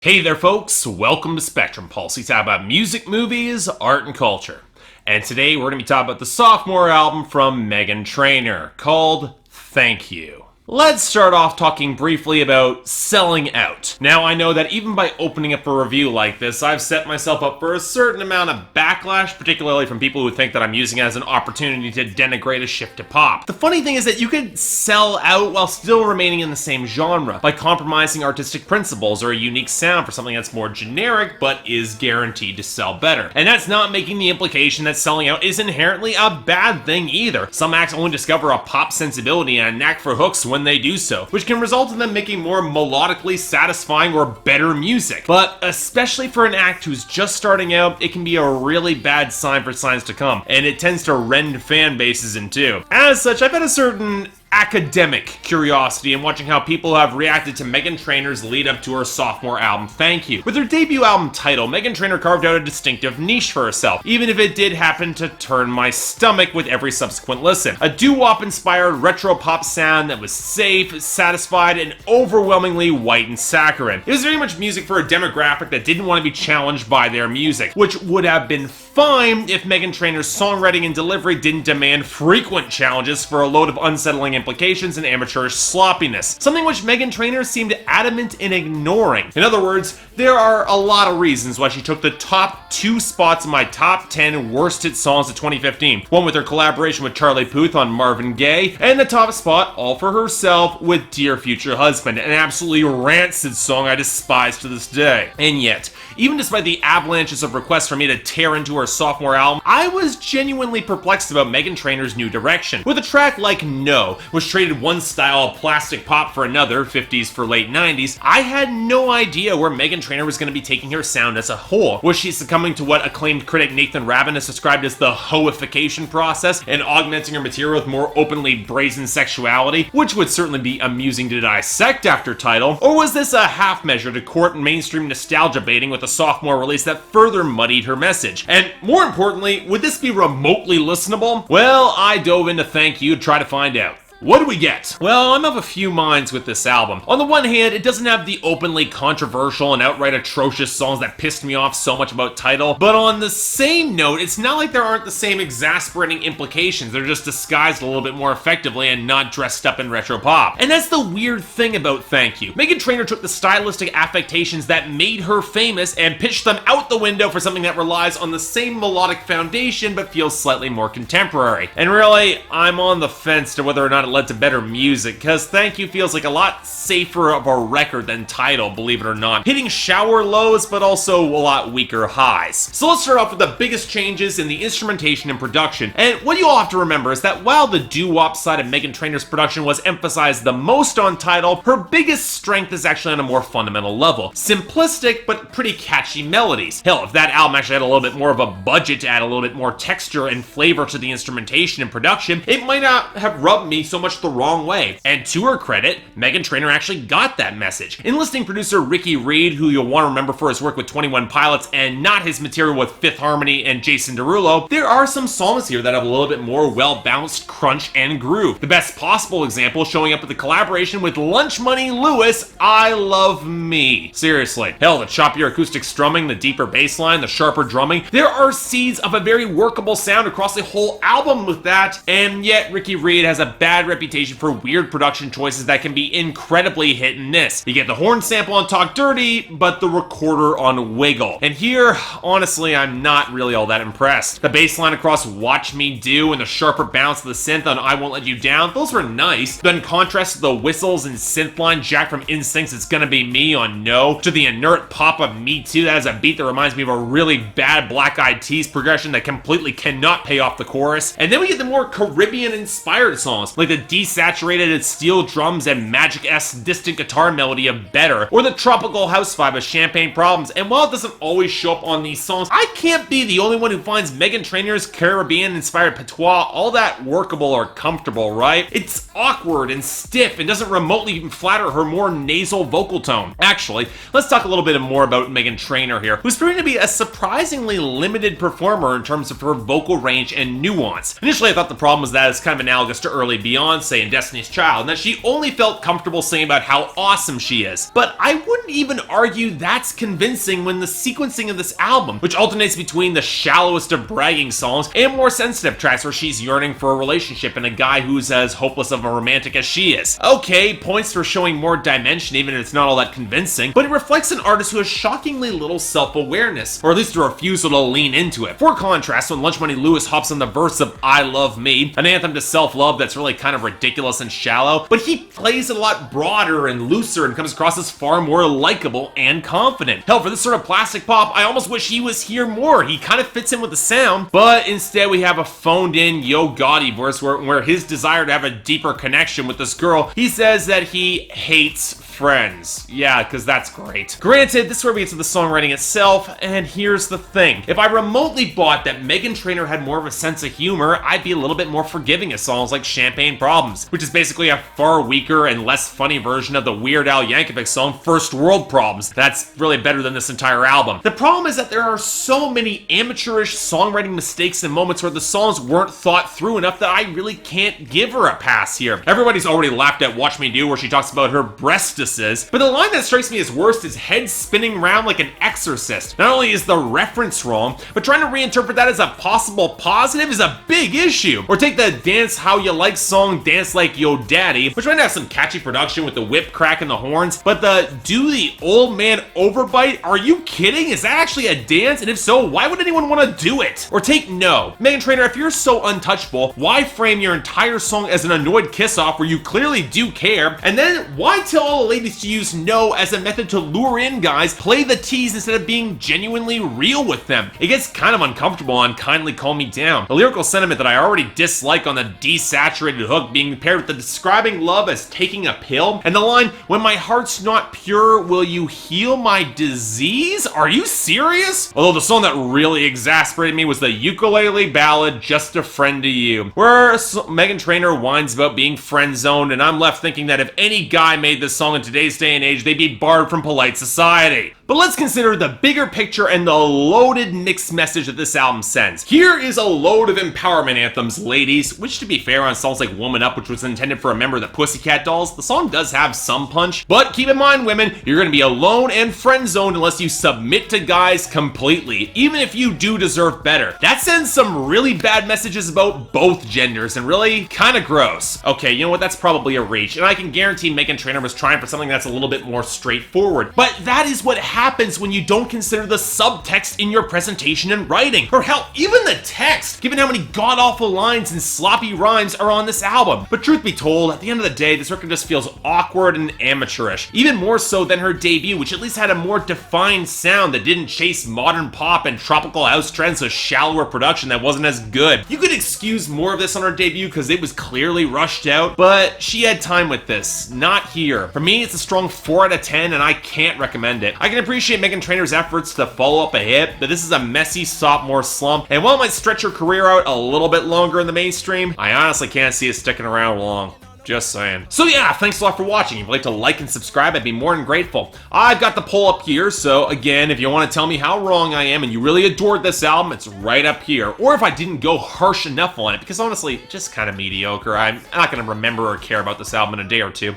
Hey there folks, welcome to Spectrum Pulse. We talk about music, movies, art, and culture. And today we're going to be talking about the sophomore album from Meghan Trainor called Thank You. Let's start off talking briefly about selling out. Now, I know that even by opening up a review like this, I've set myself up for a certain amount of backlash, particularly from people who think that I'm using it as an opportunity to denigrate a shift to pop. The funny thing is that you could sell out while still remaining in the same genre by compromising artistic principles or a unique sound for something that's more generic but is guaranteed to sell better. And that's not making the implication that selling out is inherently a bad thing either. Some acts only discover a pop sensibility and a knack for hooks when they do so, which can result in them making more melodically satisfying or better music. But especially for an act who's just starting out, it can be a really bad sign for signs to come, and it tends to rend fan bases in two. As such, I've had a certain academic curiosity in watching how people have reacted to Meghan Trainor's lead up to her sophomore album, Thank You. With her debut album title, Meghan Trainor carved out a distinctive niche for herself, even if it did happen to turn my stomach with every subsequent listen. A doo-wop inspired retro pop sound that was safe, satisfied, and overwhelmingly white and saccharine. It was very much music for a demographic that didn't want to be challenged by their music, which would have been fine if Meghan Trainor's songwriting and delivery didn't demand frequent challenges for a load of unsettling implications and amateurish sloppiness, something which Meghan Trainor seemed adamant in ignoring. In other words, there are a lot of reasons why she took the top 2 spots in my top 10 worst hit songs of 2015, one with her collaboration with Charlie Puth on Marvin Gaye, and the top spot all for herself with Dear Future Husband, an absolutely rancid song I despise to this day. And yet, even despite the avalanches of requests for me to tear into her sophomore album, I was genuinely perplexed about Meghan Trainor's new direction. With a track like No, which traded one style of plastic pop for another, 50s for late 90s, I had no idea where Meghan Trainor was going to be taking her sound as a whole. Was she succumbing to what acclaimed critic Nathan Rabin has described as the hoification process and augmenting her material with more openly brazen sexuality, which would certainly be amusing to dissect after Title? Or was this a half measure to court mainstream nostalgia baiting with a sophomore release that further muddied her message? And more importantly, would this be remotely listenable? Well, I dove into Thank You to try to find out. What do we get? Well, I'm of a few minds with this album. On the one hand, it doesn't have the openly controversial and outright atrocious songs that pissed me off so much about Title, but on the same note, it's not like there aren't the same exasperating implications. They're just disguised a little bit more effectively and not dressed up in retro pop. And that's the weird thing about Thank You. Meghan Trainor took the stylistic affectations that made her famous and pitched them out the window for something that relies on the same melodic foundation but feels slightly more contemporary. And really, I'm on the fence to whether or not it led to better music, because Thank You feels like a lot safer of a record than Title, believe it or not, hitting shower lows but also a lot weaker highs. So let's start off with the biggest changes in the instrumentation and production. And what you all have to remember is that while the doo-wop side of Meghan Trainor's production was emphasized the most on Title, her biggest strength is actually on a more fundamental level. Simplistic but pretty catchy melodies. Hell, if that album actually had a little bit more of a budget to add a little bit more texture and flavor to the instrumentation and production, it might not have rubbed me so much the wrong way. And to her credit, Meghan Trainor actually got that message. Enlisting producer Ricky Reed, who you'll want to remember for his work with 21 Pilots and not his material with Fifth Harmony and Jason Derulo, there are some songs here that have a little bit more well-balanced crunch and groove. The best possible example showing up with the collaboration with Lunch Money Lewis, I Love Me. Seriously. Hell, the choppier acoustic strumming, the deeper bass line, the sharper drumming, there are seeds of a very workable sound across the whole album with that, and yet Ricky Reed has a bad reputation for weird production choices that can be incredibly hit and miss. You get the horn sample on Talk Dirty, but the recorder on Wiggle. And here, honestly, I'm not really all that impressed. The bass line across Watch Me Do and the sharper bounce of the synth on I Won't Let You Down, those were nice. But in contrast to the whistles and synth line jacked from Instinct's It's Gonna Be Me on No, to the inert pop of Me Too that has a beat that reminds me of a really bad Black Eyed Peas progression that completely cannot pay off the chorus. And then we get the more Caribbean-inspired songs, like the desaturated steel drums and Magic-esque distant guitar melody of Better, or the tropical house vibe of Champagne Problems. And while it doesn't always show up on these songs, I can't be the only one who finds Meghan Trainor's Caribbean-inspired patois all that workable or comfortable, right? It's awkward and stiff and doesn't remotely even flatter her more nasal vocal tone. Actually, let's talk a little bit more about Meghan Trainor here, who's proving to be a surprisingly limited performer in terms of her vocal range and nuance. Initially, I thought the problem was that it's kind of analogous to early Beyonce, Beyonce in Destiny's Child, and that she only felt comfortable saying about how awesome she is. But I wouldn't even argue that's convincing when the sequencing of this album, which alternates between the shallowest of bragging songs and more sensitive tracks where she's yearning for a relationship and a guy who's as hopeless of a romantic as she is. Okay, points for showing more dimension even if it's not all that convincing, but it reflects an artist who has shockingly little self-awareness, or at least a refusal to lean into it. For contrast, when Lunch Money Lewis hops on the verse of I Love Me, an anthem to self-love that's really kind of ridiculous and shallow, but he plays it a lot broader and looser and comes across as far more likable and confident. Hell, for this sort of plastic pop, I almost wish he was here more. He kind of fits in with the sound, but instead we have a phoned-in Yo Gotti verse where his desire to have a deeper connection with this girl, he says that he hates friends. Yeah, because that's great. Granted, this is where we get to the songwriting itself, and here's the thing. If I remotely bought that Meghan Trainor had more of a sense of humor, I'd be a little bit more forgiving of songs like Champagne Problems, which is basically a far weaker and less funny version of the Weird Al Yankovic song First World Problems. That's really better than this entire album. The problem is that there are so many amateurish songwriting mistakes and moments where the songs weren't thought through enough that I really can't give her a pass here. Everybody's already laughed at Watch Me Do, where she talks about her breastises, but the line that strikes me as worst is head spinning around like an exorcist. Not only is the reference wrong, but trying to reinterpret that as a possible positive is a big issue. Or take the Dance How You Like song Dance Like Yo Daddy, which might have some catchy production with the whip crack and the horns, but the Do the Old Man Overbite, are you kidding? Is that actually a dance? And if so, why would anyone want to do it? Or take No. Meghan Trainor, if you're so untouchable, why frame your entire song as an annoyed kiss-off where you clearly do care? And then why tell all the ladies to use No as a method to lure in guys, play the tease instead of being genuinely real with them? It gets kind of uncomfortable on Kindly Calm Me Down. The lyrical sentiment that I already dislike on the desaturated hook being paired with the describing love as taking a pill, and the line, when my heart's not pure, will you heal my disease? Are you serious? Although the song that really exasperated me was the ukulele ballad Just a Friend to You, where Meghan Trainor whines about being friend-zoned, and I'm left thinking that if any guy made this song in today's day and age, they'd be barred from polite society. But let's consider the bigger picture and the loaded mixed message that this album sends. Here is a load of empowerment anthems, ladies, which to be fair on songs like Woman Up, which was intended for a member of the Pussycat Dolls, the song does have some punch, but keep in mind, women, you're gonna be alone and friend-zoned unless you submit to guys completely, even if you do deserve better. That sends some really bad messages about both genders and really kinda gross. Okay, you know what, that's probably a reach, and I can guarantee Meghan Trainor was trying for something that's a little bit more straightforward, but that is what happens when you don't consider the subtext in your presentation and writing, or hell, even the text, given how many god-awful lines and sloppy rhymes are on this album. But truth be told, at the end of the day, this record just feels awkward and amateurish, even more so than her debut, which at least had a more defined sound that didn't chase modern pop and tropical house trends with shallower production that wasn't as good. You could excuse more of this on her debut because it was clearly rushed out, but she had time with this, not here. For me, it's a strong 4 out of 10, and I can't recommend it. I can appreciate Meghan Trainor's efforts to follow up a hit, but this is a messy sophomore slump, and while it might stretch her career out a little bit longer in the mainstream, I honestly can't see it sticking around long. Just saying. So yeah, thanks a lot for watching. If you'd like to like and subscribe, I'd be more than grateful. I've got the poll up here, so again, if you want to tell me how wrong I am and you really adored this album, it's right up here. Or if I didn't go harsh enough on it, because honestly, just kind of mediocre. I'm not going to remember or care about this album in a day or two.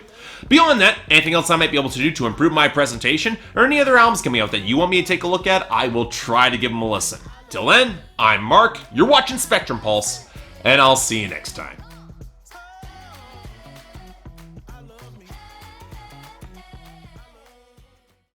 Beyond that, anything else I might be able to do to improve my presentation, or any other albums coming out that you want me to take a look at, I will try to give them a listen. Till then, I'm Mark, you're watching Spectrum Pulse, and I'll see you next time.